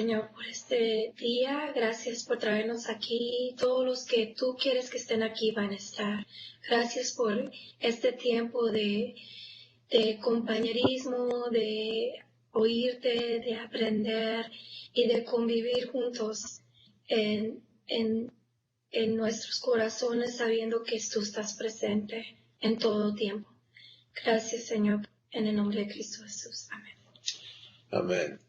Señor, por este día. Gracias por traernos aquí. Todos los que tú quieres que estén aquí van a estar. Gracias por este tiempo de compañerismo, de oírte, de aprender y de convivir juntos en nuestros corazones, sabiendo que tú estás presente en todo tiempo. Gracias, Señor, en el nombre de Cristo Jesús. Amén. Amén.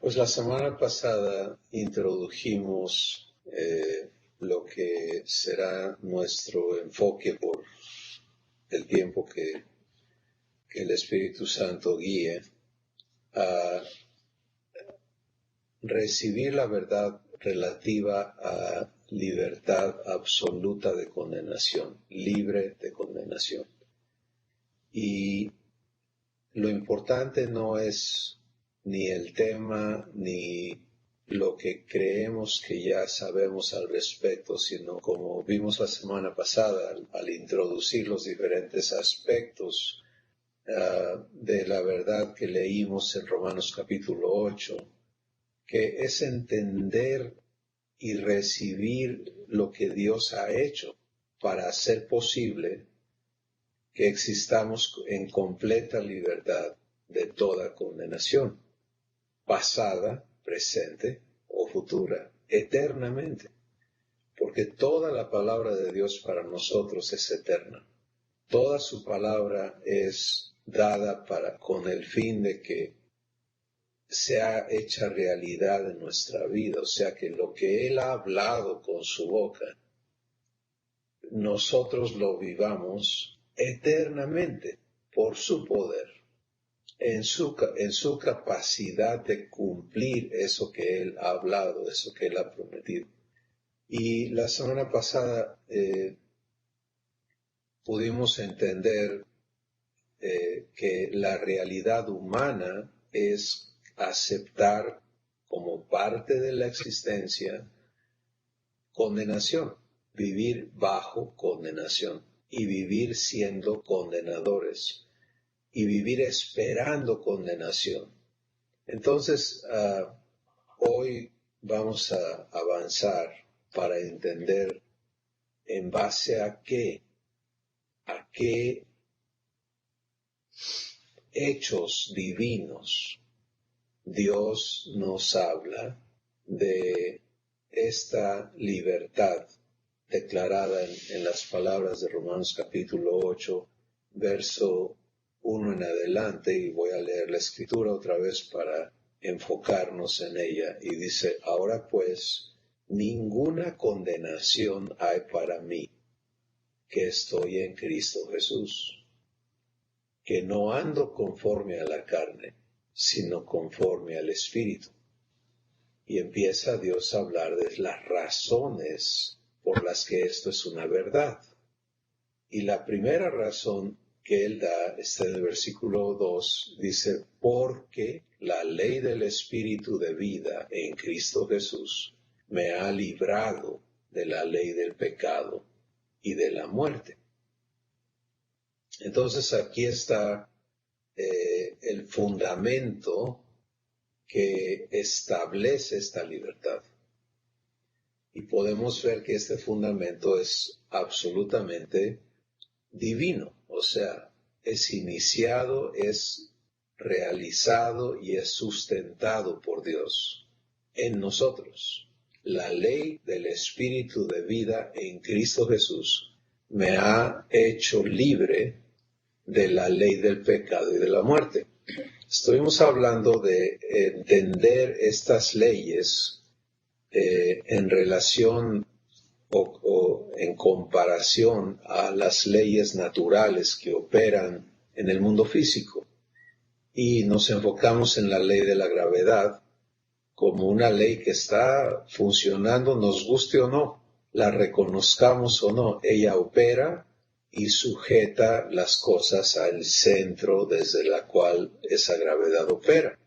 Pues la semana pasada introdujimos lo que será nuestro enfoque por el tiempo que el Espíritu Santo guíe a recibir la verdad relativa a libertad absoluta de condenación, libre de condenación. Y lo importante no es ni el tema, ni lo que creemos que ya sabemos al respecto, sino como vimos la semana pasada, al introducir los diferentes aspectos de la verdad que leímos en Romanos capítulo 8, que es entender y recibir lo que Dios ha hecho para hacer posible que existamos en completa libertad de toda condenación, pasada, presente o futura, eternamente. Porque toda la palabra de Dios para nosotros es eterna. Toda su palabra es dada con el fin de que sea hecha realidad en nuestra vida. O sea que lo que Él ha hablado con su boca, nosotros lo vivamos eternamente por su poder. En su capacidad de cumplir eso que Él ha hablado, eso que Él ha prometido. Y la semana pasada pudimos entender que la realidad humana es aceptar como parte de la existencia condenación, vivir bajo condenación y vivir siendo condenadores. Y vivir esperando condenación. Entonces, hoy vamos a avanzar para entender en base a qué hechos divinos Dios nos habla de esta libertad declarada en las palabras de Romanos capítulo 8, verso 1 en adelante, y voy a leer la escritura otra vez para enfocarnos en ella. Y dice: ahora pues, ninguna condenación hay para mí, que estoy en Cristo Jesús, que no ando conforme a la carne, sino conforme al Espíritu. Y empieza Dios a hablar de las razones por las que esto es una verdad. Y la primera razón que Él da está en el versículo 2, dice: porque la ley del Espíritu de vida en Cristo Jesús me ha librado de la ley del pecado y de la muerte. Entonces aquí está el fundamento que establece esta libertad. Y podemos ver que este fundamento es absolutamente divino, o sea, es iniciado, es realizado y es sustentado por Dios en nosotros. La ley del Espíritu de vida en Cristo Jesús me ha hecho libre de la ley del pecado y de la muerte. Estuvimos hablando de entender estas leyes en relación o en comparación a las leyes naturales que operan en el mundo físico. Y nos enfocamos en la ley de la gravedad como una ley que está funcionando, nos guste o no, la reconozcamos o no. Ella opera y sujeta las cosas al centro desde la cual esa gravedad opera.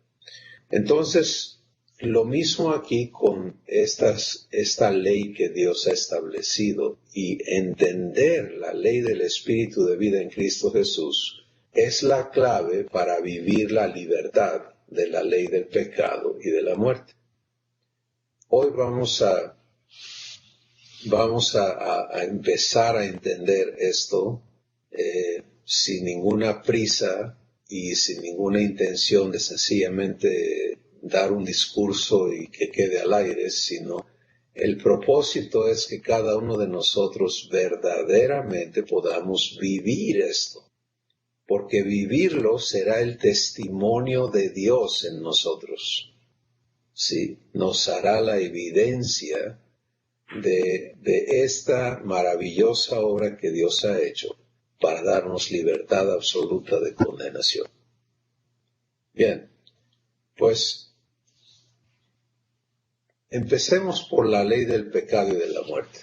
Entonces, lo mismo aquí con esta ley que Dios ha establecido, y entender la ley del Espíritu de vida en Cristo Jesús es la clave para vivir la libertad de la ley del pecado y de la muerte. Hoy vamos a empezar a entender esto sin ninguna prisa y sin ninguna intención de sencillamente dar un discurso y que quede al aire, sino el propósito es que cada uno de nosotros verdaderamente podamos vivir esto, porque vivirlo será el testimonio de Dios en nosotros. Sí, nos hará la evidencia de esta maravillosa obra que Dios ha hecho para darnos libertad absoluta de condenación. Bien, pues empecemos por la ley del pecado y de la muerte.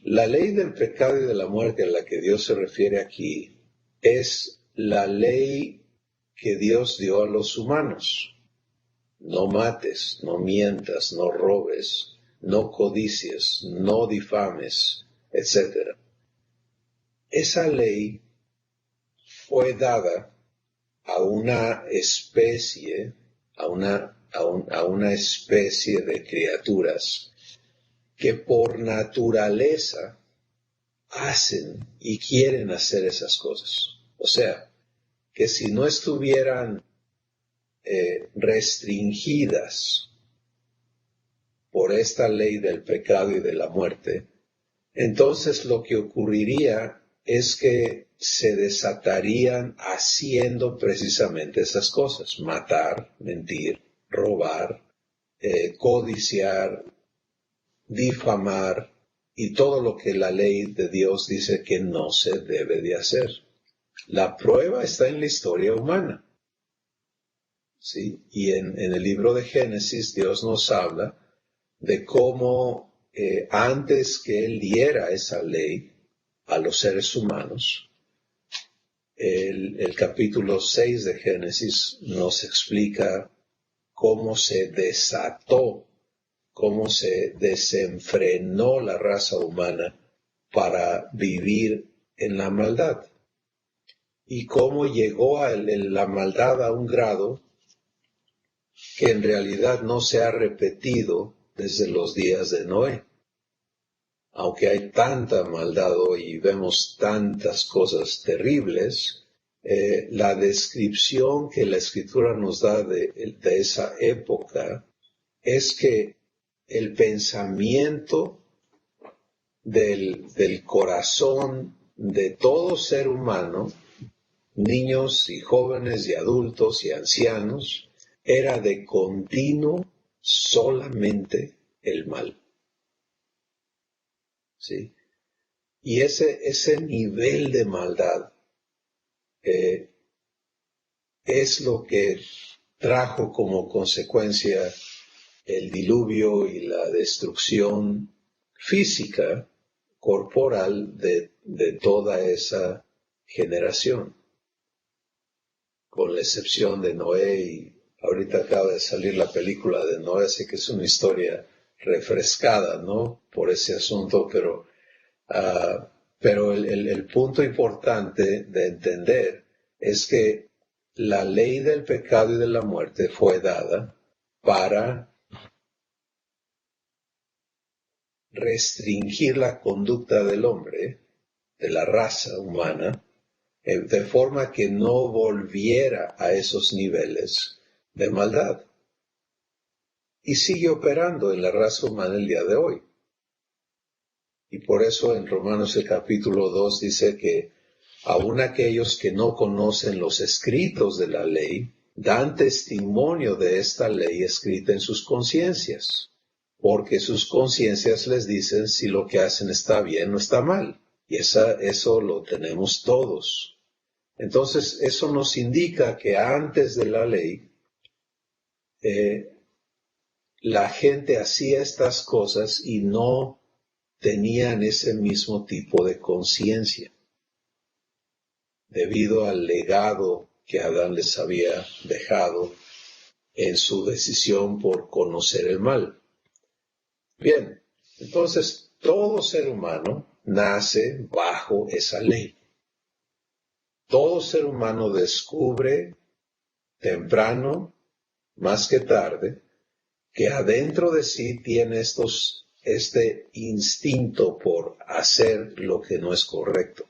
La ley del pecado y de la muerte a la que Dios se refiere aquí es la ley que Dios dio a los humanos. No mates, no mientas, no robes, no codicies, no difames, etc. Esa ley fue dada a una especie, a una especie de criaturas que por naturaleza hacen y quieren hacer esas cosas. O sea, que si no estuvieran restringidas por esta ley del pecado y de la muerte, entonces lo que ocurriría es que se desatarían haciendo precisamente esas cosas: matar, mentir, robar, codiciar, difamar y todo lo que la ley de Dios dice que no se debe de hacer. La prueba está en la historia humana. ¿Sí? Y en el libro de Génesis Dios nos habla de cómo antes que Él diera esa ley a los seres humanos, el capítulo 6 de Génesis nos explica cómo se desató, cómo se desenfrenó la raza humana para vivir en la maldad. Y cómo llegó la maldad a un grado que en realidad no se ha repetido desde los días de Noé. Aunque hay tanta maldad hoy y vemos tantas cosas terribles, la descripción que la Escritura nos da de esa época es que el pensamiento del corazón de todo ser humano, niños y jóvenes y adultos y ancianos, era de continuo solamente el mal. ¿Sí? Y ese nivel de maldad es lo que trajo como consecuencia el diluvio y la destrucción física, corporal de toda esa generación, con la excepción de Noé. Y ahorita acaba de salir la película de Noé, así que es una historia refrescada, ¿no?, por ese asunto, pero el punto importante de entender es que la ley del pecado y de la muerte fue dada para restringir la conducta del hombre, de la raza humana, de forma que no volviera a esos niveles de maldad. Y sigue operando en la raza humana el día de hoy. Y por eso en Romanos el capítulo 2 dice que aun aquellos que no conocen los escritos de la ley, dan testimonio de esta ley escrita en sus conciencias, porque sus conciencias les dicen si lo que hacen está bien o está mal. Y eso lo tenemos todos. Entonces, eso nos indica que antes de la ley, la gente hacía estas cosas y no tenían ese mismo tipo de conciencia, debido al legado que Adán les había dejado en su decisión por conocer el mal. Bien, entonces todo ser humano nace bajo esa ley. Todo ser humano descubre temprano, más que tarde, que adentro de sí tiene este instinto por hacer lo que no es correcto.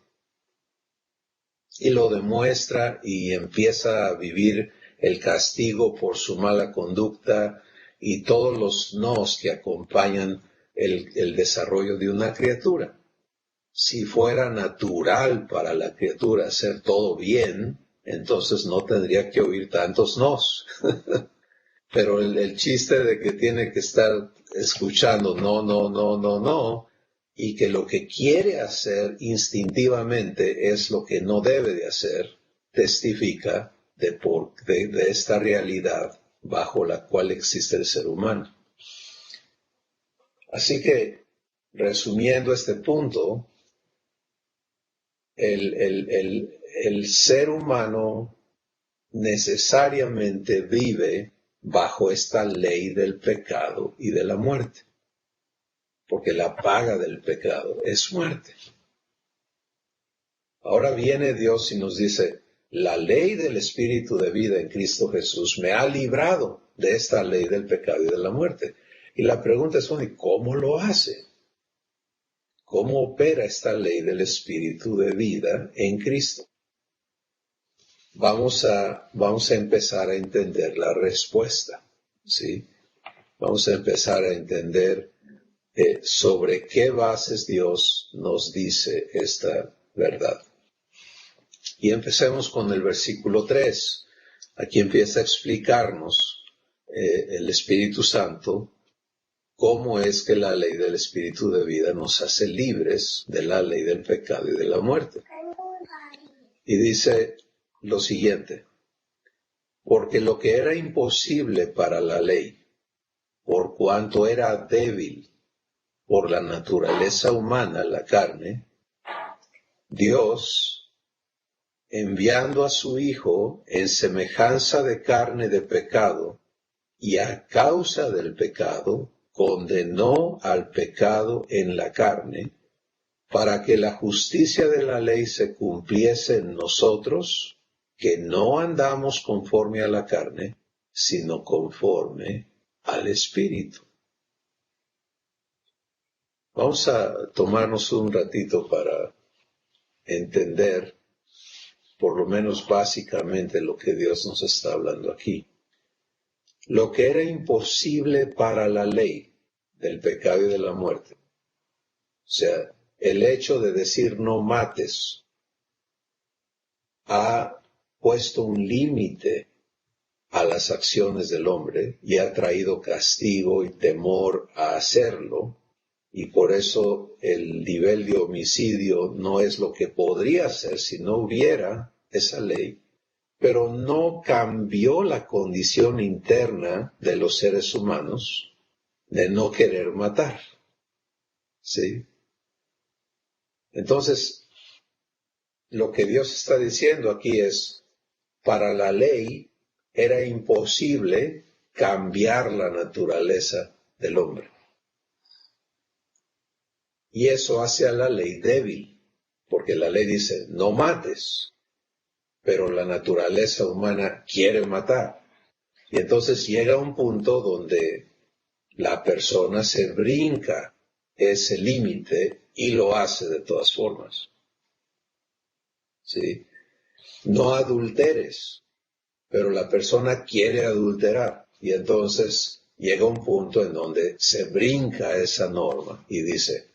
Y lo demuestra y empieza a vivir el castigo por su mala conducta y todos los nos que acompañan el desarrollo de una criatura. Si fuera natural para la criatura hacer todo bien, entonces no tendría que oír tantos nos. Pero el chiste de que tiene que estar escuchando no, y que lo que quiere hacer instintivamente es lo que no debe de hacer, testifica de esta realidad bajo la cual existe el ser humano. Así que, resumiendo este punto, el ser humano necesariamente vive bajo esta ley del pecado y de la muerte, porque la paga del pecado es muerte. Ahora viene Dios y nos dice, la ley del Espíritu de vida en Cristo Jesús me ha librado de esta ley del pecado y de la muerte. Y la pregunta es, ¿y cómo lo hace? ¿Cómo opera esta ley del Espíritu de vida en Cristo? Vamos a empezar a entender la respuesta, ¿sí? Vamos a empezar a entender sobre qué bases Dios nos dice esta verdad. Y empecemos con el versículo 3. Aquí empieza a explicarnos el Espíritu Santo cómo es que la ley del Espíritu de vida nos hace libres de la ley del pecado y de la muerte. Y dice lo siguiente, porque lo que era imposible para la ley, por cuanto era débil por la naturaleza humana, la carne, Dios, enviando a su Hijo en semejanza de carne de pecado, y a causa del pecado, condenó al pecado en la carne, para que la justicia de la ley se cumpliese en nosotros, que no andamos conforme a la carne, sino conforme al Espíritu. Vamos a tomarnos un ratito para entender, por lo menos básicamente, lo que Dios nos está hablando aquí. Lo que era imposible para la ley del pecado y de la muerte, o sea, el hecho de decir no mates, ha puesto un límite a las acciones del hombre y ha traído castigo y temor a hacerlo, y por eso el nivel de homicidio no es lo que podría ser si no hubiera esa ley, pero no cambió la condición interna de los seres humanos de no querer matar. ¿Sí? Entonces, lo que Dios está diciendo aquí es, para la ley era imposible cambiar la naturaleza del hombre. Y eso hace a la ley débil, porque la ley dice, no mates, pero la naturaleza humana quiere matar. Y entonces llega un punto donde la persona se brinca ese límite y lo hace de todas formas. ¿Sí? No adulteres, pero la persona quiere adulterar. Y entonces llega un punto en donde se brinca esa norma y dice,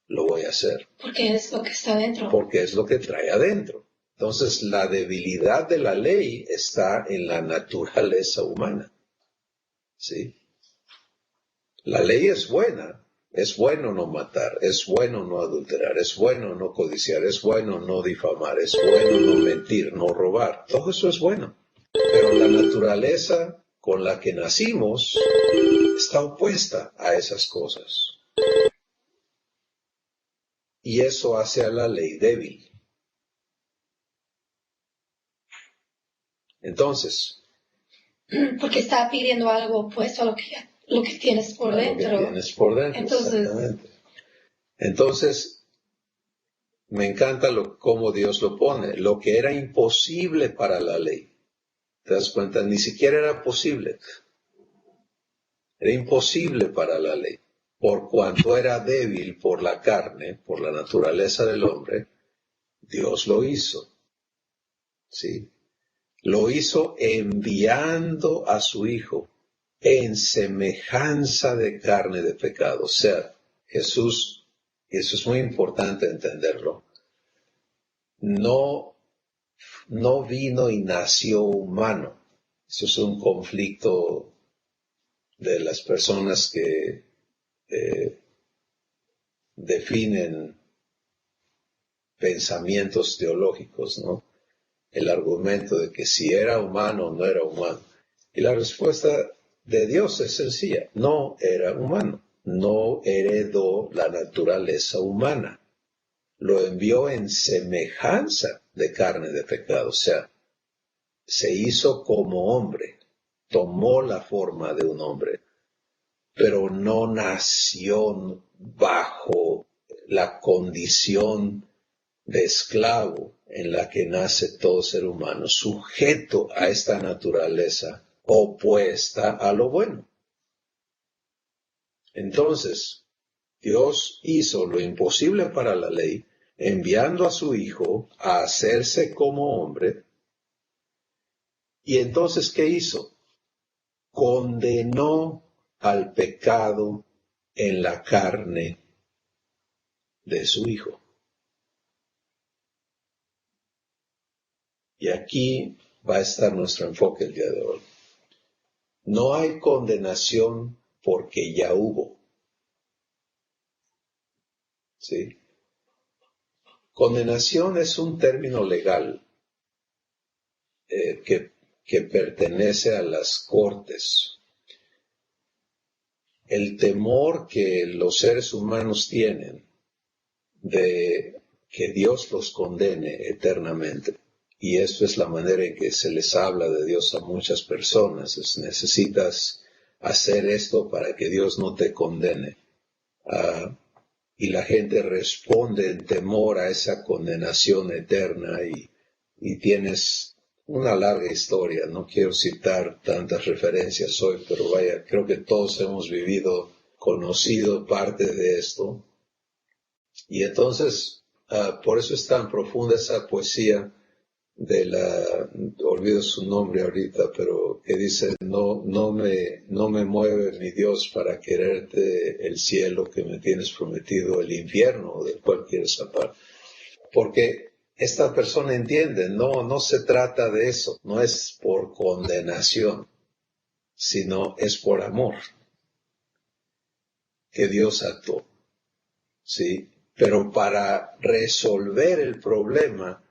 lo voy a hacer. Porque es lo que está adentro. Porque es lo que trae adentro. Entonces la debilidad de la ley está en la naturaleza humana. ¿Sí? La ley es buena. Es bueno no matar, es bueno no adulterar, es bueno no codiciar, es bueno no difamar, es bueno no mentir, no robar. Todo eso es bueno. Pero la naturaleza con la que nacimos está opuesta a esas cosas. Y eso hace a la ley débil. Entonces, porque está pidiendo algo opuesto a lo que tienes por dentro. Lo que tienes por dentro, exactamente. Entonces, me encanta cómo Dios lo pone. Lo que era imposible para la ley ¿Te das cuenta? Ni siquiera era posible. Era imposible para la ley. Por cuanto era débil por la carne, por la naturaleza del hombre, Dios lo hizo. ¿Sí? Lo hizo enviando a su Hijo en semejanza de carne de pecado. O sea, Jesús, y eso es muy importante entenderlo, no vino y nació humano. Eso es un conflicto de las personas que definen pensamientos teológicos, ¿no? El argumento de que si era humano o no era humano. Y la respuesta de Dios es sencilla: no era humano, no heredó la naturaleza humana, lo envió en semejanza de carne de pecado, o sea, se hizo como hombre, tomó la forma de un hombre, pero no nació bajo la condición de esclavo en la que nace todo ser humano, sujeto a esta naturaleza opuesta a lo bueno. Entonces, Dios hizo lo imposible para la ley, enviando a su Hijo a hacerse como hombre. Y entonces, ¿qué hizo? Condenó al pecado en la carne de su Hijo. Y aquí va a estar nuestro enfoque el día de hoy. No hay condenación porque ya hubo. ¿Sí? Condenación es un término legal que pertenece a las cortes. El temor que los seres humanos tienen de que Dios los condene eternamente. Y esto es la manera en que se les habla de Dios a muchas personas. Necesitas hacer esto para que Dios no te condene. Y la gente responde en temor a esa condenación eterna y tienes una larga historia. No quiero citar tantas referencias hoy, pero vaya, creo que todos hemos conocido parte de esto. Y entonces, por eso es tan profunda esa poesía olvido su nombre ahorita, pero que dice: no me mueve mi Dios para quererte el cielo que me tienes prometido, el infierno del cual quieres escapar. Porque esta persona entiende, no se trata de eso, no es por condenación, sino es por amor que Dios actuó. ¿Sí? Pero para resolver el problema,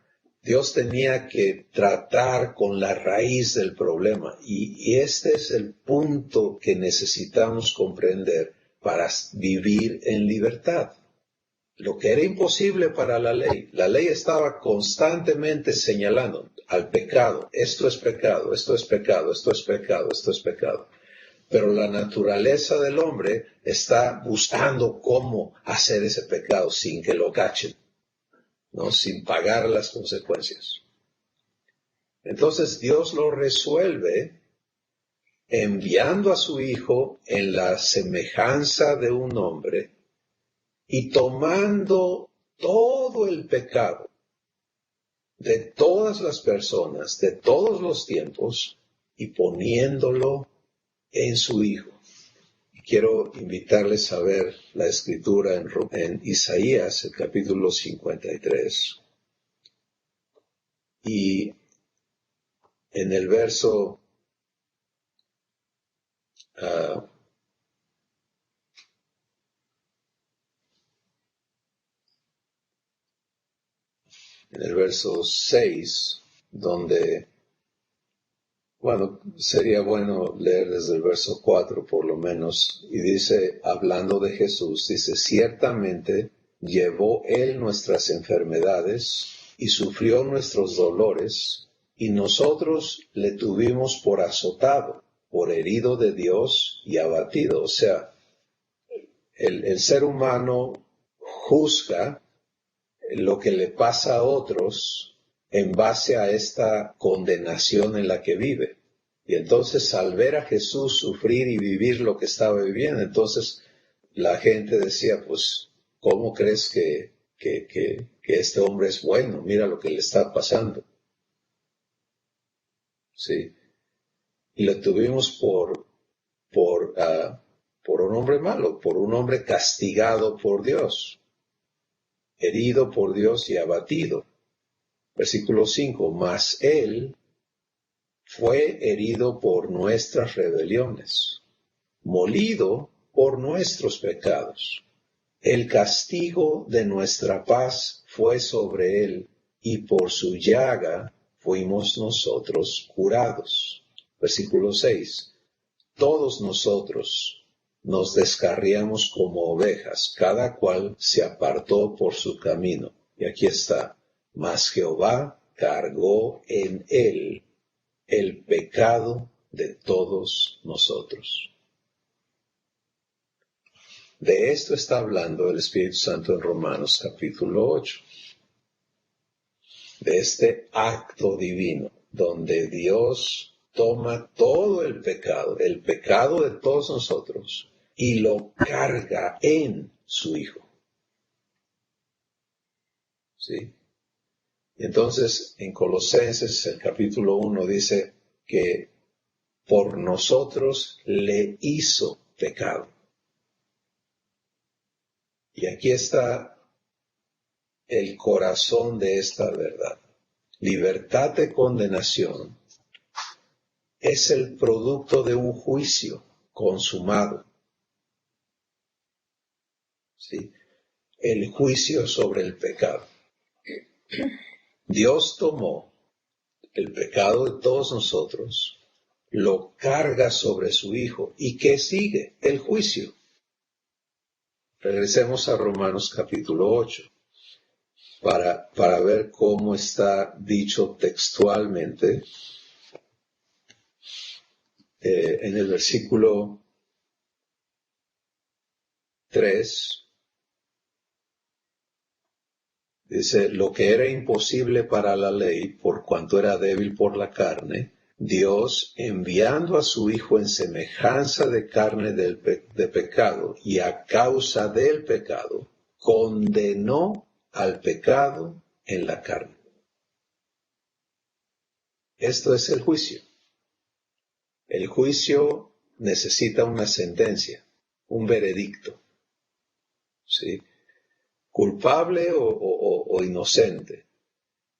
Dios tenía que tratar con la raíz del problema. Y este es el punto que necesitamos comprender para vivir en libertad. Lo que era imposible para la ley estaba constantemente señalando al pecado. Esto es pecado, esto es pecado, esto es pecado, esto es pecado. Pero la naturaleza del hombre está buscando cómo hacer ese pecado sin que lo cachen, ¿no? Sin pagar las consecuencias. Entonces Dios lo resuelve enviando a su Hijo en la semejanza de un hombre y tomando todo el pecado de todas las personas, de todos los tiempos, y poniéndolo en su Hijo. Quiero invitarles a ver la escritura en Isaías, el capítulo 53. Y en el verso 6, donde, sería bueno leer desde el verso 4 por lo menos, y dice, hablando de Jesús, dice: ciertamente llevó Él nuestras enfermedades y sufrió nuestros dolores, y nosotros le tuvimos por azotado, por herido de Dios y abatido. O sea, el ser humano juzga lo que le pasa a otros en base a esta condenación en la que vive. Y entonces al ver a Jesús sufrir y vivir lo que estaba viviendo, entonces la gente decía, pues, ¿cómo crees que este hombre es bueno? Mira lo que le está pasando. Sí. Y lo tuvimos por un hombre malo, por un hombre castigado por Dios, herido por Dios y abatido. Versículo 5, mas él fue herido por nuestras rebeliones, molido por nuestros pecados. El castigo de nuestra paz fue sobre él, y por su llaga fuimos nosotros curados. Versículo 6. Todos nosotros nos descarriamos como ovejas, cada cual se apartó por su camino. Y aquí está. Mas Jehová cargó en él el pecado de todos nosotros. De esto está hablando el Espíritu Santo en Romanos capítulo 8. De este acto divino, donde Dios toma todo el pecado de todos nosotros, y lo carga en su Hijo. ¿Sí? Entonces, en Colosenses, el capítulo 1 dice que por nosotros le hizo pecado. Y aquí está el corazón de esta verdad. Libertad de condenación es el producto de un juicio consumado. ¿Sí? El juicio sobre el pecado. Dios tomó el pecado de todos nosotros, lo carga sobre su Hijo. ¿Y qué sigue? El juicio. Regresemos a Romanos capítulo 8 para ver cómo está dicho textualmente en el versículo 3. Dice, lo que era imposible para la ley, por cuanto era débil por la carne, Dios, enviando a su Hijo en semejanza de carne de pecado y a causa del pecado, condenó al pecado en la carne. Esto es el juicio. El juicio necesita una sentencia, un veredicto. ¿Sí? Culpable o inocente.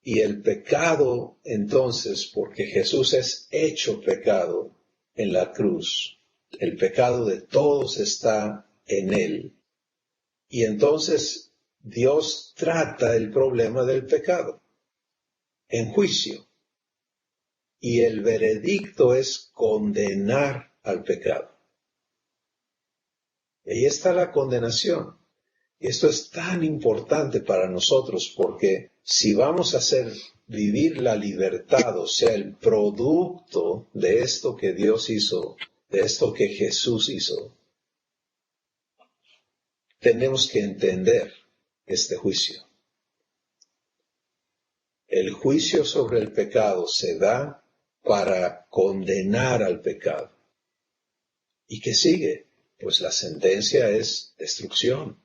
Y el pecado, entonces, porque Jesús es hecho pecado en la cruz, el pecado de todos está en él. Y entonces Dios trata el problema del pecado en juicio. Y el veredicto es condenar al pecado. Ahí está la condenación. Y esto es tan importante para nosotros porque si vamos a hacer vivir la libertad, o sea, el producto de esto que Dios hizo, de esto que Jesús hizo, tenemos que entender este juicio. El juicio sobre el pecado se da para condenar al pecado. ¿Y qué sigue? Pues la sentencia es destrucción.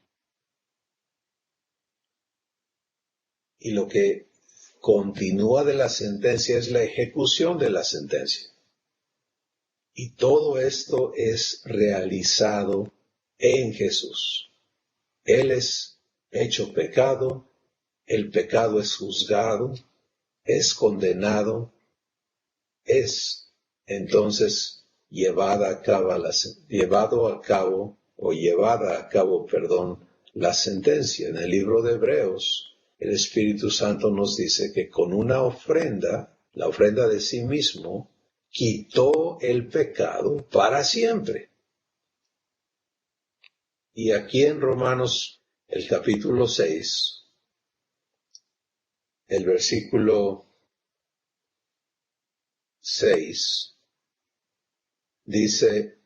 Y lo que continúa de la sentencia es la ejecución de la sentencia. Y todo esto es realizado en Jesús. Él es hecho pecado, el pecado es juzgado, es condenado, es entonces llevada a cabo la sentencia. En el libro de Hebreos, el Espíritu Santo nos dice que con una ofrenda, la ofrenda de sí mismo, quitó el pecado para siempre. Y aquí en Romanos, el capítulo 6, el versículo 6, dice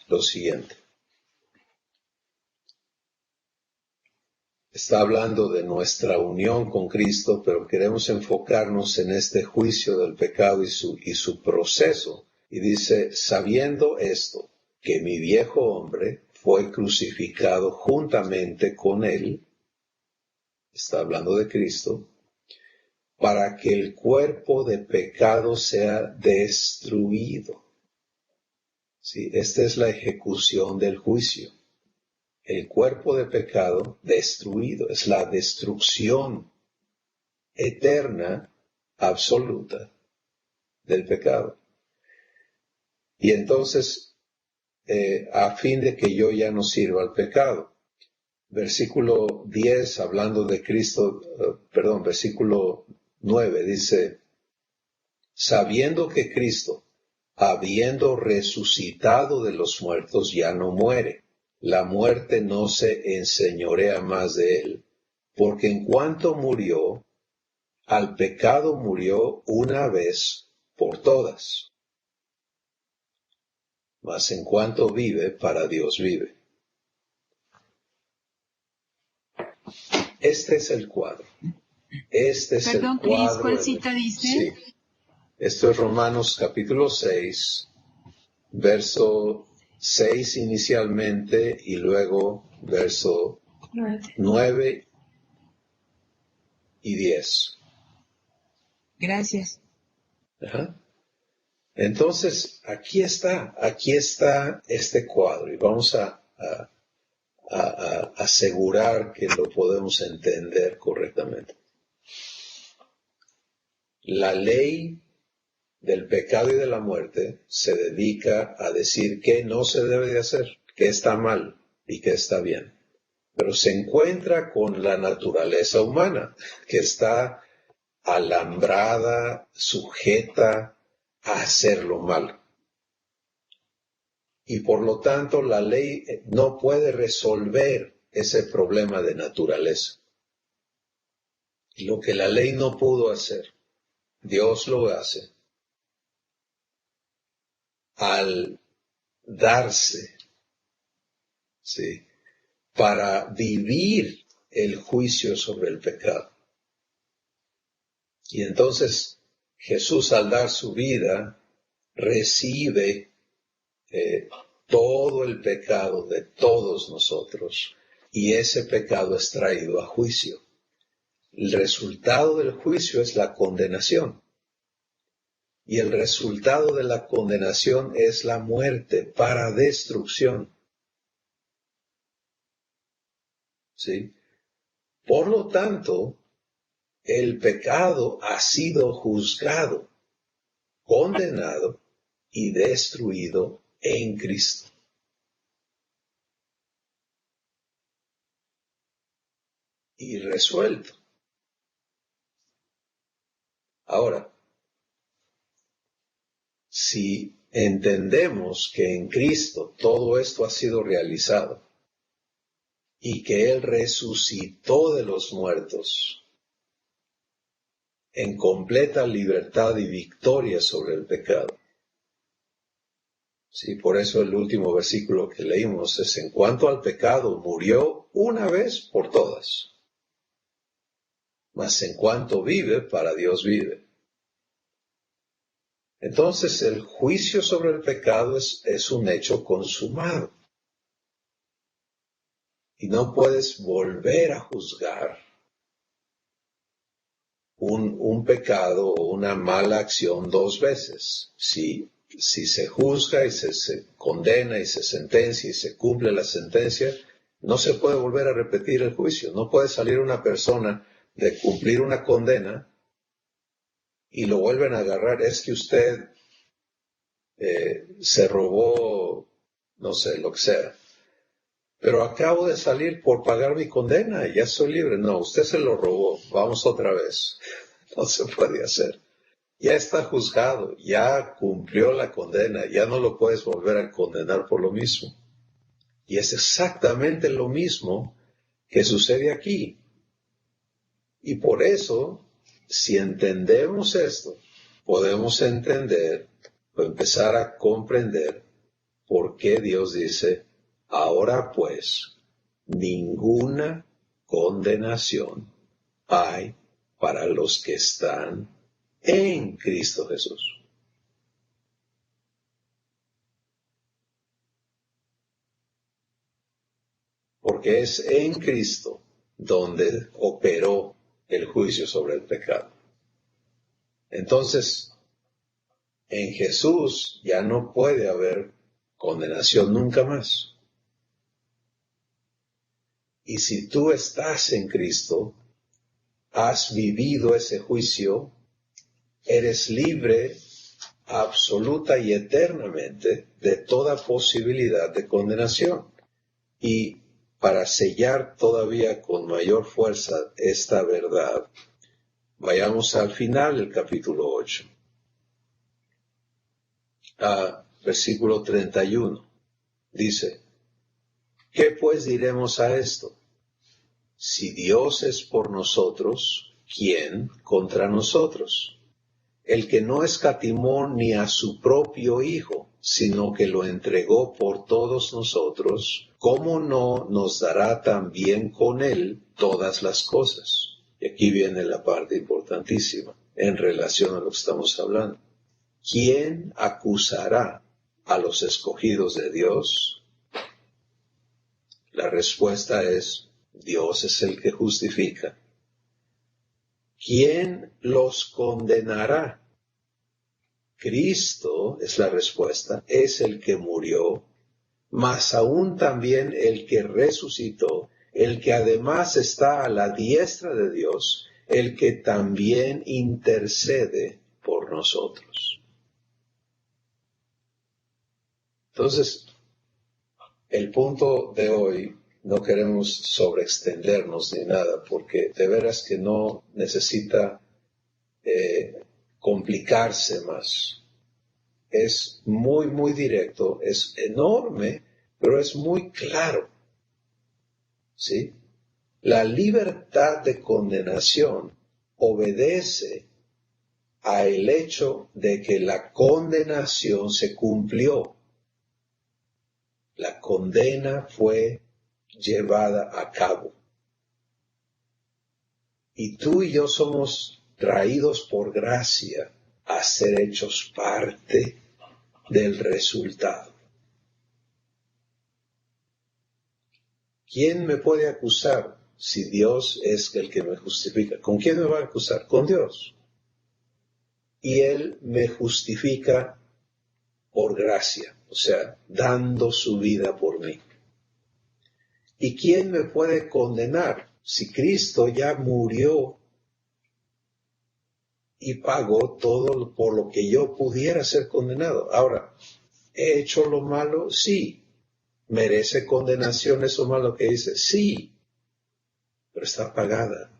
lo siguiente. está hablando de nuestra unión con Cristo, pero queremos enfocarnos en este juicio del pecado y su proceso. Y dice, sabiendo esto, que mi viejo hombre fue crucificado juntamente con él, está hablando de Cristo, para que el cuerpo de pecado sea destruido. Sí, esta es la ejecución del juicio. El cuerpo de pecado destruido, es la destrucción eterna, absoluta del pecado. Y entonces, a fin de que yo ya no sirva al pecado. Versículo 10, hablando de Cristo, versículo 9, dice, sabiendo que Cristo, habiendo resucitado de los muertos, ya no muere. La muerte no se enseñorea más de él, porque en cuanto murió, al pecado murió una vez por todas. Mas en cuanto vive, para Dios vive. Este es el cuadro. Este es Perdón, el cuadro. Cris, ¿cuál cita dice? Sí. Esto es Romanos capítulo 6, verso 6 inicialmente y luego verso 9 y 10. Gracias. Ajá. Entonces, aquí está este cuadro y vamos a asegurar que lo podemos entender correctamente. La ley del pecado y de la muerte se dedica a decir qué no se debe de hacer, qué está mal y qué está bien. Pero se encuentra con la naturaleza humana, que está alambrada, sujeta a hacer lo malo. Y por lo tanto la ley no puede resolver ese problema de naturaleza. Y lo que la ley no pudo hacer, Dios lo hace al darse, ¿sí?, para vivir el juicio sobre el pecado. Y entonces Jesús, al dar su vida, recibe todo el pecado de todos nosotros, y ese pecado es traído a juicio. El resultado del juicio es la condenación. Y el resultado de la condenación es la muerte para destrucción. ¿Sí? Por lo tanto, el pecado ha sido juzgado, condenado y destruido en Cristo. Y resuelto. Ahora, si entendemos que en Cristo todo esto ha sido realizado y que Él resucitó de los muertos en completa libertad y victoria sobre el pecado. Sí, por eso el último versículo que leímos es: en cuanto al pecado, murió una vez por todas. Mas en cuanto vive, para Dios vive. Entonces el juicio sobre el pecado es un hecho consumado. Y no puedes volver a juzgar un pecado o una mala acción dos veces. Si se juzga y se condena y se sentencia y se cumple la sentencia, no se puede volver a repetir el juicio. No puede salir una persona de cumplir una condena y lo vuelven a agarrar. Es que usted se robó, no sé, lo que sea. Pero acabo de salir por pagar mi condena y ya estoy libre. No, usted se lo robó. Vamos otra vez. No se puede hacer. Ya está juzgado, ya cumplió la condena, ya no lo puedes volver a condenar por lo mismo. Y es exactamente lo mismo que sucede aquí. Y por eso, si entendemos esto, podemos entender o empezar a comprender por qué Dios dice: ahora pues, ninguna condenación hay para los que están en Cristo Jesús. Porque es en Cristo donde operó el juicio sobre el pecado. Entonces, en Jesús ya no puede haber condenación nunca más. Y si tú estás en Cristo, has vivido ese juicio, eres libre absoluta y eternamente de toda posibilidad de condenación. Y para sellar todavía con mayor fuerza esta verdad, vayamos al final del capítulo 8, a versículo 31. Dice, ¿qué pues diremos a esto? Si Dios es por nosotros, ¿quién contra nosotros? El que no escatimó ni a su propio Hijo, sino que lo entregó por todos nosotros, ¿cómo no nos dará también con él todas las cosas? Y aquí viene la parte importantísima en relación a lo que estamos hablando. ¿Quién acusará a los escogidos de Dios? La respuesta es, Dios es el que justifica. ¿Quién los condenará? Cristo, es la respuesta, es el que murió, mas aún también el que resucitó, el que además está a la diestra de Dios, el que también intercede por nosotros. Entonces, el punto de hoy, no queremos sobreextendernos ni nada, porque de veras que no necesita complicarse más. Es muy, muy directo, es enorme, pero es muy claro. ¿Sí? La libertad de condenación obedece al hecho de que la condenación se cumplió. La condena fue llevada a cabo. Y tú y yo somos traídos por gracia a ser hechos parte del resultado. ¿Quién me puede acusar si Dios es el que me justifica? ¿Con quién me va a acusar? Con Dios. Y Él me justifica por gracia, o sea, dando su vida por mí. ¿Y quién me puede condenar si Cristo ya murió y pagó todo por lo que yo pudiera ser condenado? Ahora, ¿he hecho lo malo? Sí. ¿Merece condenación eso malo que hice? Sí. Pero está pagada.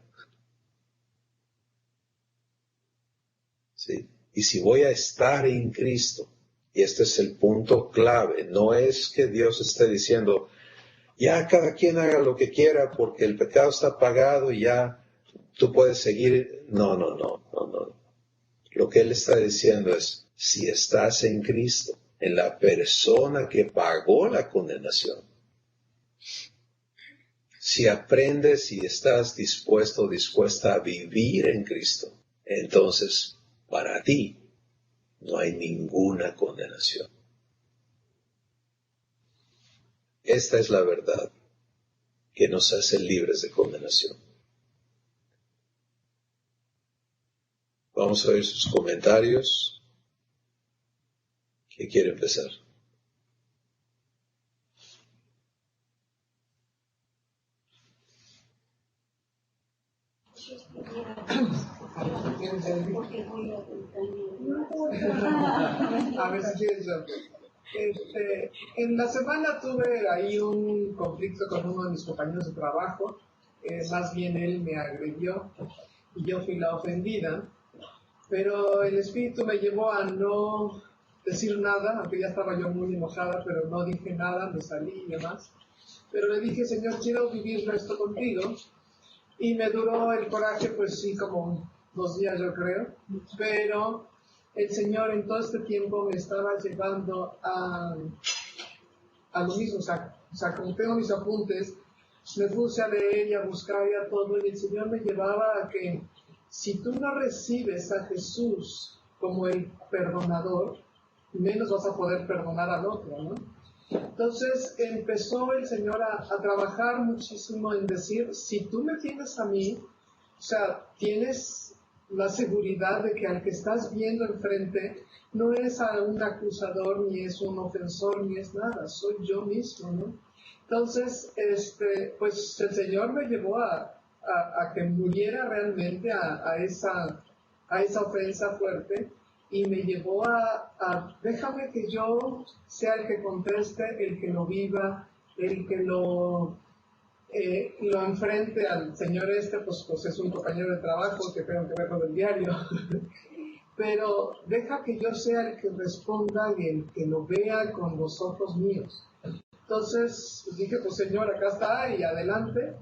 ¿Sí? Y si voy a estar en Cristo, y este es el punto clave, no es que Dios esté diciendo, ya cada quien haga lo que quiera porque el pecado está pagado y ya tú puedes seguir. No. Lo que Él está diciendo es, si estás en Cristo, en la persona que pagó la condenación, si aprendes y estás dispuesta a vivir en Cristo, entonces para ti no hay ninguna condenación. Esta es la verdad que nos hace libres de condenación. Vamos a ver sus comentarios. ¿Quién quiere empezar? A ver si quieres yo. En la semana tuve ahí un conflicto con uno de mis compañeros de trabajo. Más bien él me agredió y yo fui la ofendida. Pero el espíritu me llevó a no decir nada, aunque ya estaba yo muy enojada, pero no dije nada, me salí y demás. Pero le dije, Señor, quiero vivir esto contigo. Y me duró el coraje, pues sí, como 2 días yo creo. Pero el Señor en todo este tiempo me estaba llevando a lo mismo. O sea, como tengo mis apuntes, me puse a leer y a buscar y a todo, y el Señor me llevaba a que si tú no recibes a Jesús como el perdonador, menos vas a poder perdonar al otro, ¿no? Entonces empezó el Señor a trabajar muchísimo en decir, si tú me tienes a mí, o sea, tienes la seguridad de que al que estás viendo enfrente no es a un acusador, ni es un ofensor, ni es nada, soy yo mismo, ¿no? Entonces, pues el Señor me llevó a que muriera realmente a esa ofensa fuerte, y me llevó a déjame que yo sea el que conteste, el que lo viva, el que lo enfrente al señor pues es un compañero de trabajo que tengo que verlo del diario. Pero deja que yo sea el que responda y el que lo vea con los ojos míos. Entonces pues dije, pues Señor, acá está y adelante.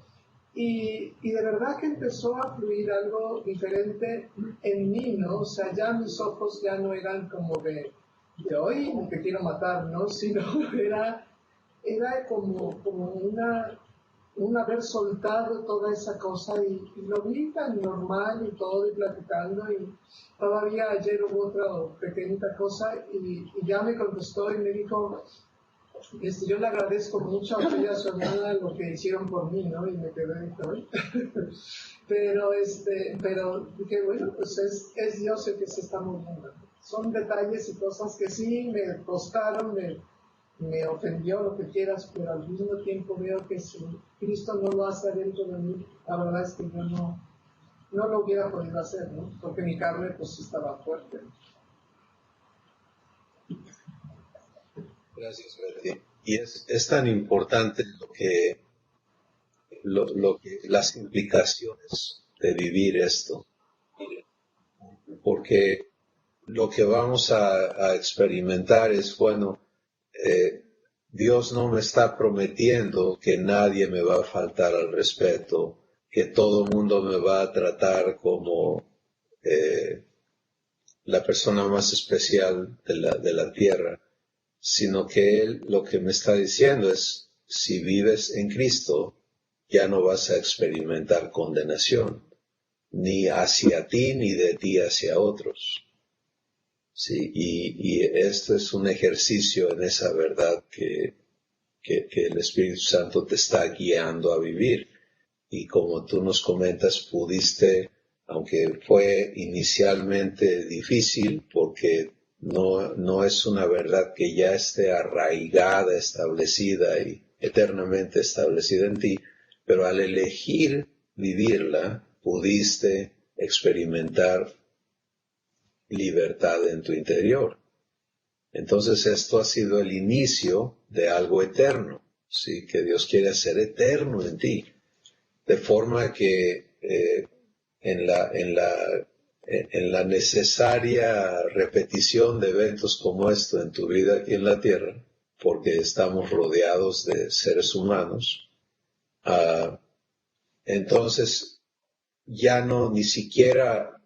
Y de verdad que empezó a fluir algo diferente en mí, ¿no? O sea, ya mis ojos ya no eran como de hoy te quiero matar, ¿no? Sino era como un haber soltado toda esa cosa y lo vi tan normal y todo y platicando, y todavía ayer hubo otra pequeñita cosa y ya me contestó y me dijo, yo le agradezco mucho a ella y a su hermana lo que hicieron por mí, ¿no? Y me quedé ahí. pero dije, bueno, pues es Dios el que se está moviendo. Son detalles y cosas que sí me costaron, me ofendió, lo que quieras, pero al mismo tiempo veo que si Cristo no lo hace dentro de mí, la verdad es que yo no lo hubiera podido hacer, ¿no? Porque mi carne pues estaba fuerte. Gracias, Betty. Y es tan importante las implicaciones de vivir esto, porque lo que vamos a experimentar es, bueno, Dios no me está prometiendo que nadie me va a faltar al respeto, que todo el mundo me va a tratar como la persona más especial de la tierra, sino que Él lo que me está diciendo es, si vives en Cristo, ya no vas a experimentar condenación, ni hacia ti, ni de ti hacia otros. Sí, y esto es un ejercicio en esa verdad que el Espíritu Santo te está guiando a vivir. Y como tú nos comentas, pudiste, aunque fue inicialmente difícil, porque no es una verdad que ya esté arraigada, establecida y eternamente establecida en ti, pero al elegir vivirla, pudiste experimentar libertad en tu interior. Entonces esto ha sido el inicio de algo eterno, ¿sí? Que Dios quiere hacer eterno en ti, de forma que en la necesaria repetición de eventos como esto en tu vida aquí en la tierra, porque estamos rodeados de seres humanos, entonces ya no ni siquiera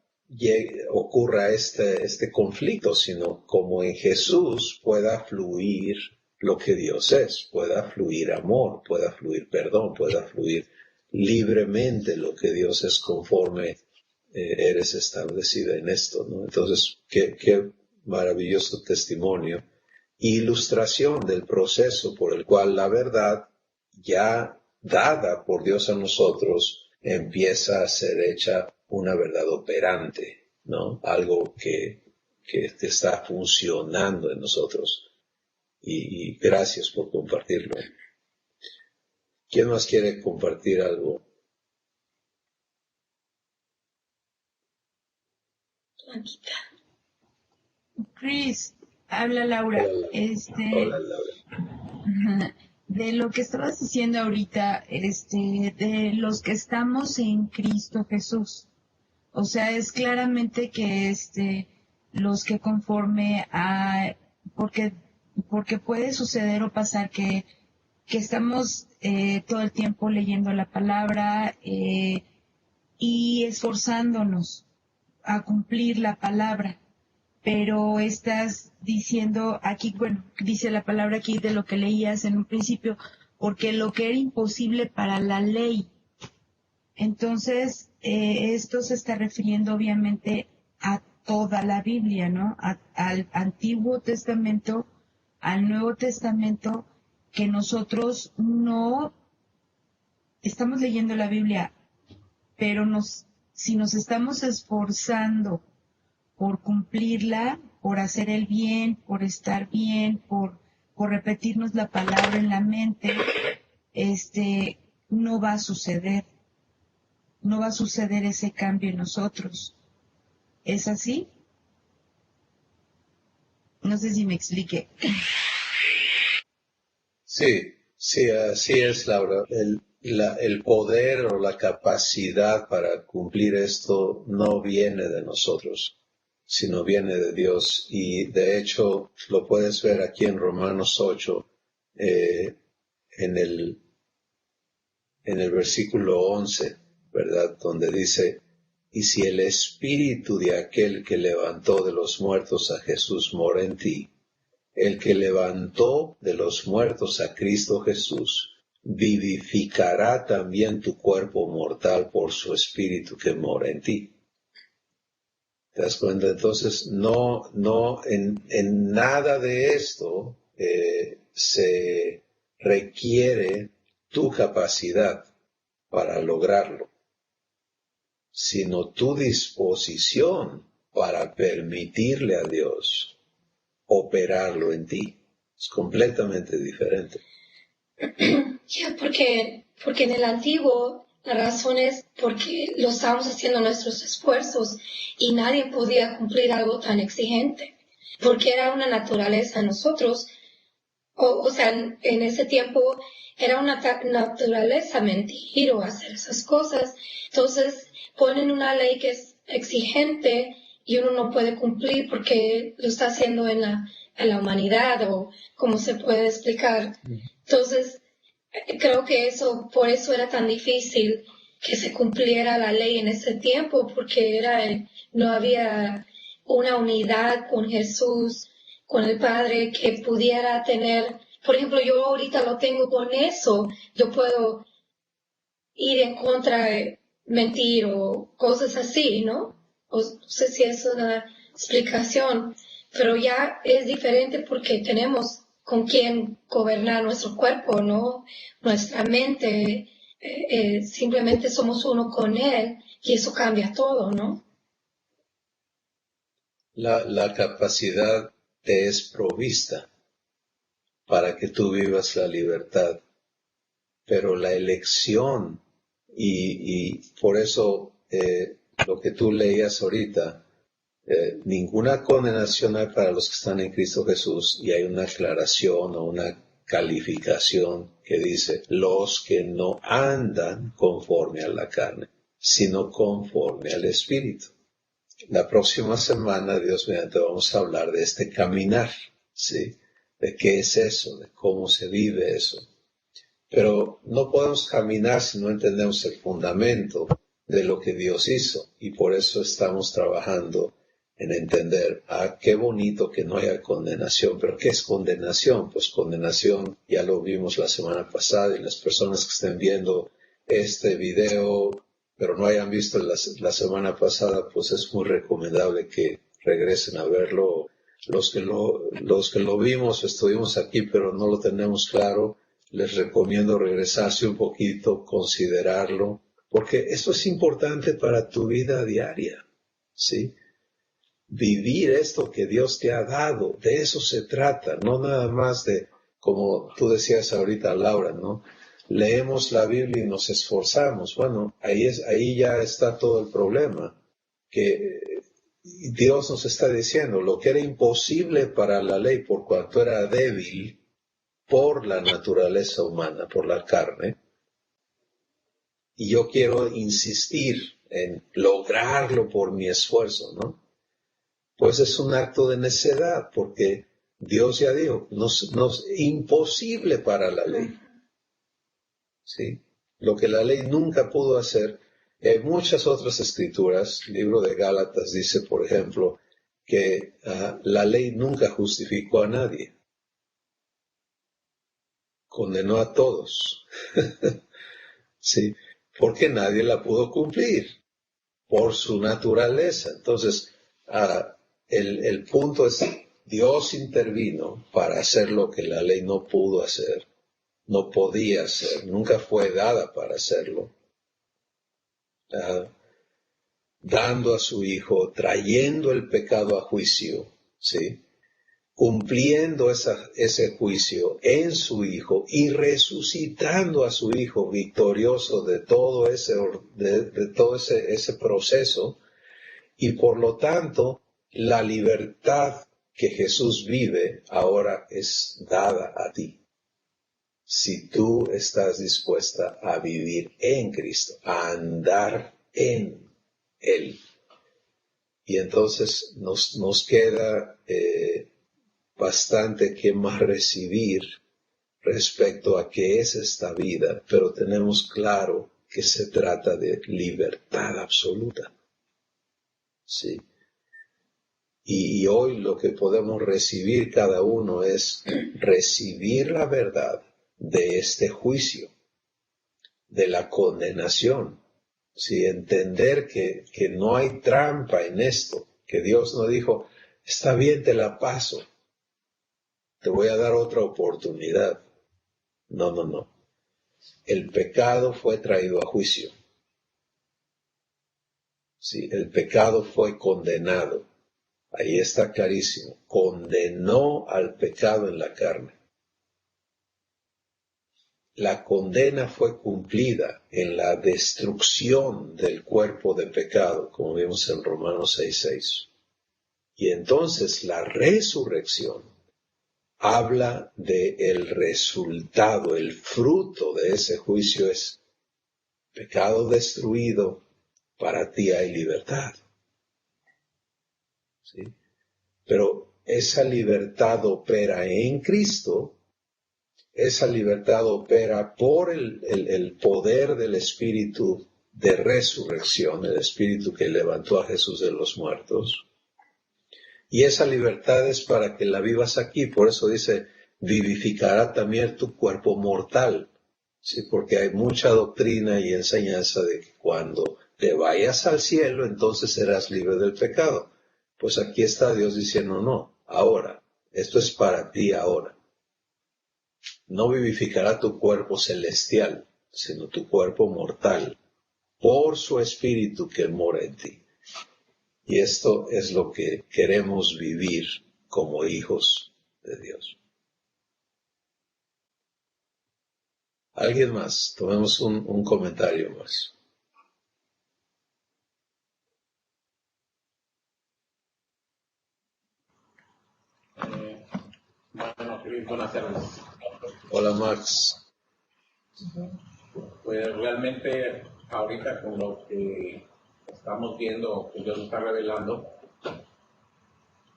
ocurra este conflicto, sino como en Jesús pueda fluir lo que Dios es, pueda fluir amor, pueda fluir perdón, pueda fluir libremente lo que Dios es conforme eres establecida en esto, ¿no? Entonces, qué maravilloso testimonio, ilustración del proceso por el cual la verdad ya dada por Dios a nosotros empieza a ser hecha una verdad operante, ¿no? Algo que está funcionando en nosotros. Y gracias por compartirlo. ¿Quién más quiere compartir algo? Blanquita. Chris, habla Laura. Hola, Laura. De lo que estabas diciendo ahorita, de los que estamos en Cristo Jesús. O sea, es claramente que los que conforme a, porque puede suceder o pasar que estamos todo el tiempo leyendo la palabra y esforzándonos a cumplir la palabra, pero estás diciendo aquí, bueno, dice la palabra aquí de lo que leías en un principio, porque lo que era imposible para la ley. Entonces, esto se está refiriendo obviamente a toda la Biblia, ¿no? Al Antiguo Testamento, al Nuevo Testamento, que nosotros no estamos leyendo la Biblia, pero si nos estamos esforzando por cumplirla, por hacer el bien, por estar bien, por repetirnos la palabra en la mente, no va a suceder. No va a suceder ese cambio en nosotros. ¿Es así? No sé si me expliqué. Sí, así es, Laura. El poder o la capacidad para cumplir esto no viene de nosotros, sino viene de Dios. Y de hecho, lo puedes ver aquí en Romanos 8, en el versículo 11, ¿verdad? Donde dice, y si el espíritu de aquel que levantó de los muertos a Jesús mora en ti, el que levantó de los muertos a Cristo Jesús, vivificará también tu cuerpo mortal por su espíritu que mora en ti. ¿Te das cuenta? Entonces, no, en nada de esto se requiere tu capacidad para lograrlo, sino tu disposición para permitirle a Dios operarlo en ti. Es completamente diferente. Porque en el antiguo la razón es porque lo estábamos haciendo nuestros esfuerzos y nadie podía cumplir algo tan exigente, porque era una naturaleza en nosotros, o sea, en ese tiempo era una naturaleza mentir o hacer esas cosas. Entonces ponen una ley que es exigente y uno no puede cumplir porque lo está haciendo en la humanidad, o cómo se puede explicar. Entonces, creo que por eso era tan difícil que se cumpliera la ley en ese tiempo, porque no había una unidad con Jesús, con el Padre, que pudiera tener. Por ejemplo, yo ahorita lo tengo con eso, yo puedo ir en contra de mentir o cosas así, ¿no? No sé si es una explicación, pero ya es diferente porque tenemos con quién gobernar nuestro cuerpo, ¿no? Nuestra mente, simplemente somos uno con Él y eso cambia todo, ¿no? La capacidad te es provista para que tú vivas la libertad, pero la elección, y por eso lo que tú leías ahorita, ninguna condenación hay para los que están en Cristo Jesús, y hay una aclaración o una calificación que dice, los que no andan conforme a la carne, sino conforme al Espíritu. La próxima semana, Dios mediante, vamos a hablar de este caminar, ¿sí? De qué es eso, de cómo se vive eso. Pero no podemos caminar si no entendemos el fundamento de lo que Dios hizo, y por eso estamos trabajando en entender, qué bonito que no haya condenación. Pero ¿qué es condenación? Pues condenación, ya lo vimos la semana pasada, y las personas que estén viendo este video, pero no hayan visto la semana pasada, pues es muy recomendable que regresen a verlo. Los que lo vimos, estuvimos aquí, pero no lo tenemos claro, les recomiendo regresarse un poquito, considerarlo, porque esto es importante para tu vida diaria, ¿sí? Vivir esto que Dios te ha dado, de eso se trata, no nada más de, como tú decías ahorita, Laura, ¿no? Leemos la Biblia y nos esforzamos. Bueno, ahí ya está todo el problema, que Dios nos está diciendo, lo que era imposible para la ley por cuanto era débil por la naturaleza humana, por la carne, y yo quiero insistir en lograrlo por mi esfuerzo, ¿no? Pues es un acto de necedad, porque Dios ya dijo, imposible para la ley. ¿Sí? Lo que la ley nunca pudo hacer. Hay muchas otras escrituras, el libro de Gálatas dice, por ejemplo, que la ley nunca justificó a nadie. condenó a todos. Sí, porque nadie la pudo cumplir por su naturaleza. Entonces, el punto es, Dios intervino para hacer lo que la ley no pudo hacer, no podía hacer, nunca fue dada para hacerlo. Dando a su Hijo, trayendo el pecado a juicio, ¿sí? Cumpliendo ese juicio en su Hijo y resucitando a su Hijo victorioso de todo ese proceso, y por lo tanto la libertad que Jesús vive ahora es dada a ti. Si tú estás dispuesta a vivir en Cristo, a andar en Él. Y entonces nos queda bastante que más recibir respecto a qué es esta vida, pero tenemos claro que se trata de libertad absoluta. Sí. Y hoy lo que podemos recibir cada uno es recibir la verdad de este juicio, de la condenación. Sí, entender que no hay trampa en esto, que Dios no dijo, está bien, te la paso, te voy a dar otra oportunidad. No. El pecado fue traído a juicio. Sí, el pecado fue condenado. Ahí está clarísimo. Condenó al pecado en la carne. La condena fue cumplida en la destrucción del cuerpo de pecado, como vimos en Romanos 6:6. Y entonces la resurrección habla del resultado, el fruto de ese juicio es pecado destruido, para ti hay libertad. ¿Sí? Pero esa libertad opera en Cristo. Esa libertad opera por el poder del Espíritu de resurrección, el Espíritu que levantó a Jesús de los muertos. Y esa libertad es para que la vivas aquí. Por eso dice, vivificará también tu cuerpo mortal. ¿Sí? Porque hay mucha doctrina y enseñanza de que cuando te vayas al cielo, entonces serás libre del pecado. Pues aquí está Dios diciendo, no, ahora. Esto es para ti ahora. No vivificará tu cuerpo celestial, sino tu cuerpo mortal, por su Espíritu que mora en ti. Y esto es lo que queremos vivir como hijos de Dios. ¿Alguien más? Tomemos un comentario más. Bueno, buenas tardes. Hola, Max. Pues realmente ahorita con lo que estamos viendo, que Dios nos está revelando,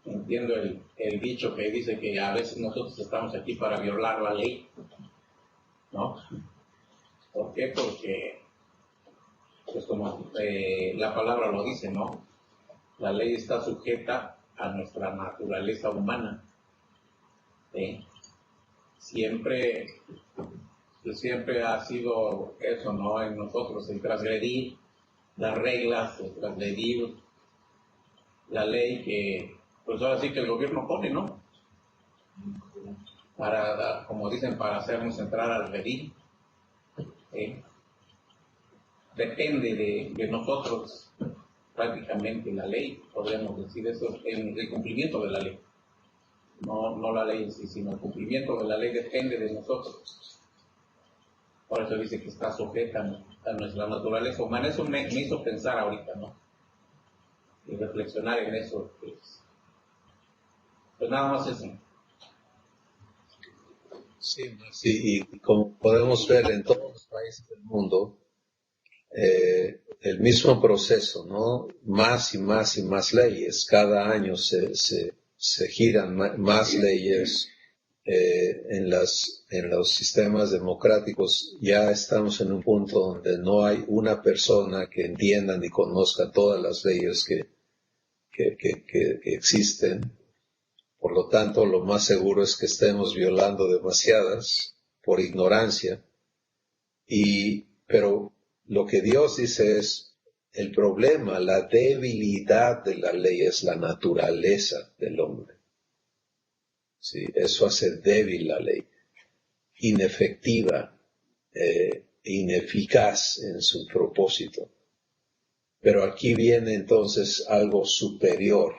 entiendo el dicho que dice que a veces nosotros estamos aquí para violar la ley, ¿no? ¿Por qué? Porque, pues como la palabra lo dice, ¿no? La ley está sujeta a nuestra naturaleza humana. ¿Sí? Siempre ha sido eso, ¿no? En nosotros, el transgredir las reglas, el transgredir la ley que, pues ahora sí que el gobierno pone, ¿no? Para, como dicen, para hacernos entrar al redil. Depende de nosotros prácticamente la ley, podríamos decir eso, el cumplimiento de la ley. No la ley en sí, sino el cumplimiento de la ley depende de nosotros. Por eso dice que está sujeta a nuestra naturaleza humana. Eso me hizo pensar ahorita, ¿no? Y reflexionar en eso. Pues nada más eso. Sí, y como podemos ver en todos los países del mundo, el mismo proceso, ¿no? Más y más y más leyes. Cada año se giran más leyes. En los sistemas democráticos ya estamos en un punto donde no hay una persona que entienda ni conozca todas las leyes que existen. Por lo tanto, lo más seguro es que estemos violando demasiadas, por ignorancia. Pero lo que Dios dice es, el problema, la debilidad de la ley es la naturaleza del hombre. ¿Sí? Eso hace débil la ley, inefectiva, ineficaz en su propósito. Pero aquí viene entonces algo superior,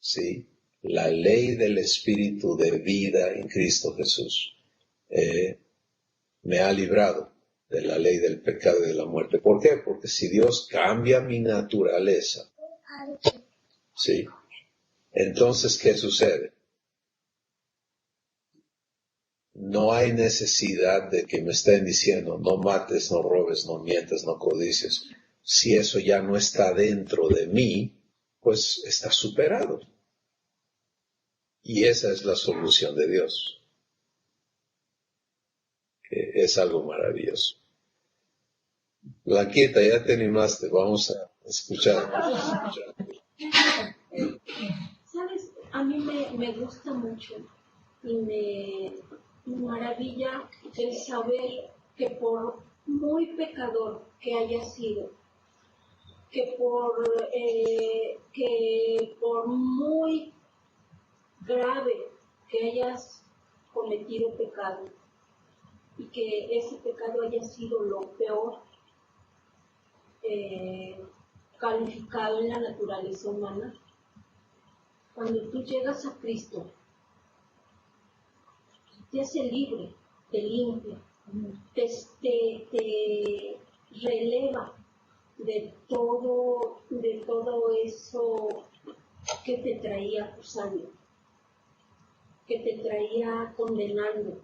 ¿sí? La ley del Espíritu de vida en Cristo Jesús me ha librado de la ley del pecado y de la muerte. ¿Por qué? Porque si Dios cambia mi naturaleza, ¿sí? Entonces, ¿qué sucede? No hay necesidad de que me estén diciendo, no mates, no robes, no mientes, no codicies. Si eso ya no está dentro de mí, pues está superado. Y esa es la solución de Dios. Que es algo maravilloso. Blanquita, ya te animaste, vamos a escuchar. ¿Sabes? A mí me gusta mucho y me maravilla el saber que por muy pecador que haya sido, que por muy grave que hayas cometido pecado y que ese pecado haya sido lo peor calificado en la naturaleza humana, cuando tú llegas a Cristo, te hace libre, te limpia, te releva de todo eso que te traía acusando, que te traía condenando,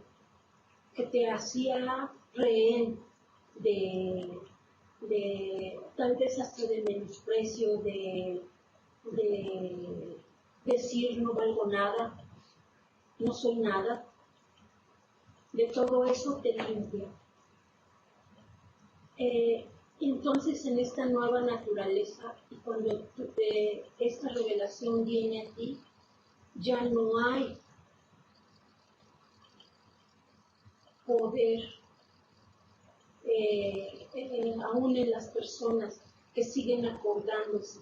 que te hacía rehén de tal vez hasta de menosprecio, de decir no valgo nada, no soy nada. De todo eso te limpia. Entonces, en esta nueva naturaleza, y cuando esta revelación viene a ti, ya no hay poder, aún en las personas que siguen acordándose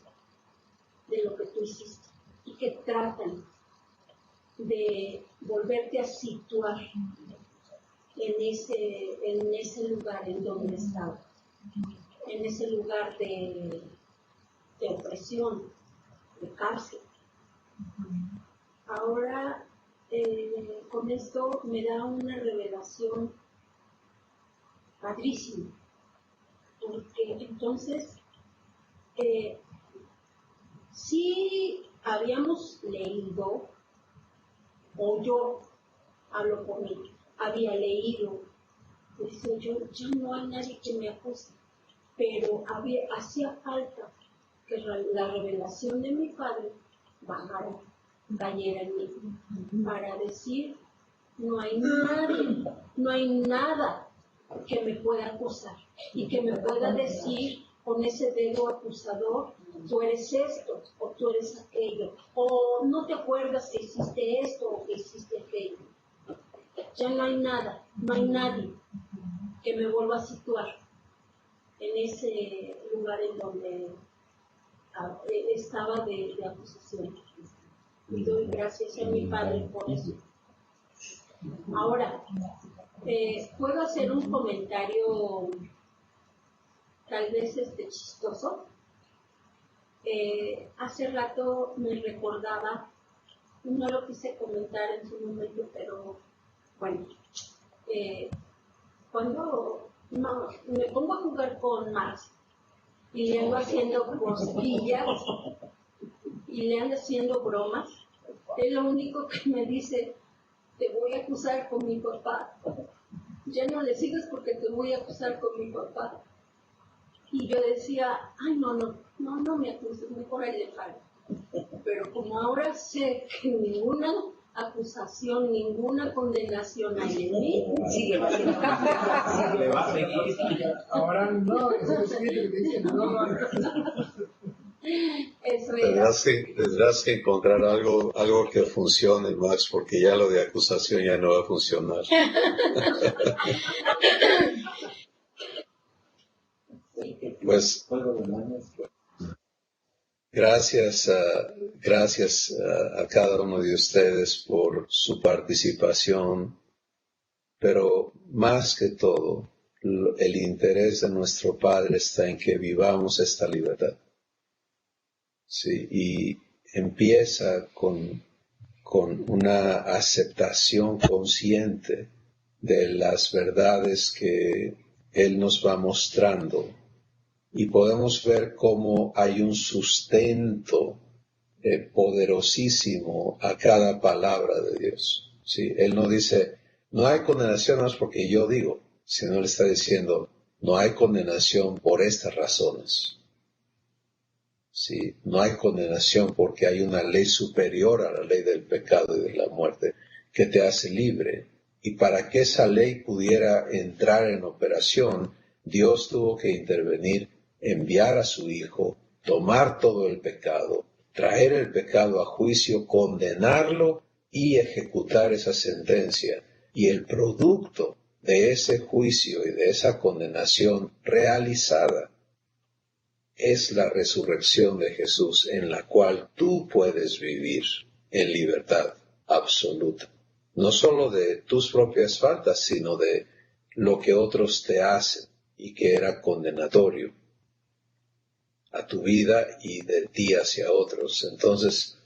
de lo que tú hiciste y que tratan de volverte a situar en ese lugar en donde estaba, en ese lugar de opresión, de cárcel. Ahora, con esto me da una revelación padrísima, porque entonces sí habíamos leído, o yo hablo por mí, había leído, pues yo ya no hay nadie que me acuse, pero hacía falta que la revelación de mi Padre bajara, cayera en mí, para decir, no hay nadie, no hay nada que me pueda acusar y que me pueda decir con ese dedo acusador, tú eres esto o tú eres aquello, o no te acuerdas que hiciste esto o que hiciste aquello. Ya no hay nada, no hay nadie que me vuelva a situar en ese lugar en donde estaba de acusación. Y doy gracias a mi Padre por eso. Ahora, ¿puedo hacer un comentario tal vez chistoso? Hace rato me recordaba, no lo quise comentar en su momento, pero bueno, cuando me pongo a jugar con Max y le ando haciendo cosquillas y le ando haciendo bromas, es lo único que me dice, te voy a acusar con mi papá. Ya no le sigas porque te voy a acusar con mi papá. Y yo decía, ay, no me acuses, mejor ahí le paro. Pero como ahora sé que ninguna acusación, ninguna condenación hay en mí, sigue valiendo. Ahora no, es el espíritu que dice, no lo hagas. Eso es. Tendrás que encontrar algo que funcione, Max, porque ya lo de acusación ya no va a funcionar. Pues gracias a cada uno de ustedes por su participación, pero más que todo, el interés de nuestro Padre está en que vivamos esta libertad. Sí, y empieza con una aceptación consciente de las verdades que Él nos va mostrando. Y podemos ver cómo hay un sustento poderosísimo a cada palabra de Dios. ¿Sí? Él no dice, no hay condenación más porque yo digo, sino Él está diciendo, no hay condenación por estas razones. ¿Sí? No hay condenación porque hay una ley superior a la ley del pecado y de la muerte que te hace libre. Y para que esa ley pudiera entrar en operación, Dios tuvo que intervenir, enviar a su Hijo, tomar todo el pecado, traer el pecado a juicio, condenarlo y ejecutar esa sentencia. Y el producto de ese juicio y de esa condenación realizada es la resurrección de Jesús, en la cual tú puedes vivir en libertad absoluta. No solo de tus propias faltas, sino de lo que otros te hacen y que era condenatorio a tu vida y de ti hacia otros. Entonces,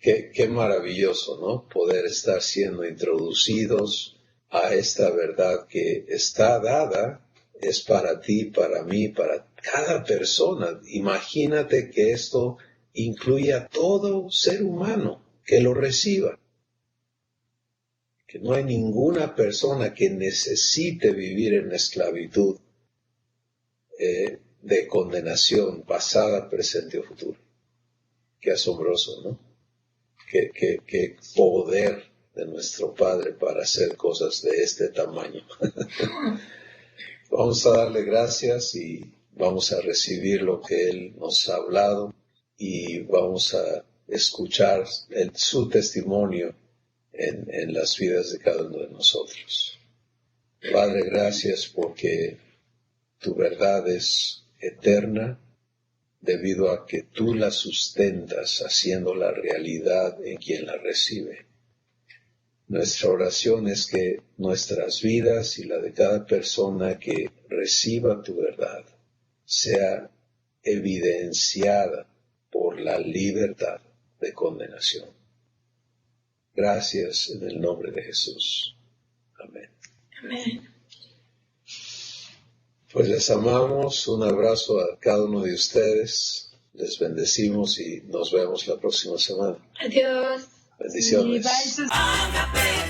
qué maravilloso, ¿no? Poder estar siendo introducidos a esta verdad que está dada, es para ti, para mí, para cada persona. Imagínate que esto incluye a todo ser humano que lo reciba. Que no hay ninguna persona que necesite vivir en esclavitud de condenación pasada, presente o futuro. Qué asombroso, ¿no? Qué poder de nuestro Padre para hacer cosas de este tamaño. Vamos a darle gracias y vamos a recibir lo que Él nos ha hablado y vamos a escuchar su testimonio en las vidas de cada uno de nosotros. Padre, gracias porque tu verdad es eterna debido a que tú la sustentas haciendo la realidad en quien la recibe. Nuestra oración es que nuestras vidas y la de cada persona que reciba tu verdad sea evidenciada por la libertad de condenación. Gracias en el nombre de Jesús. Amén. Amén. Pues les amamos, un abrazo a cada uno de ustedes, les bendecimos y nos vemos la próxima semana. Adiós. Bendiciones. Y bye, sus-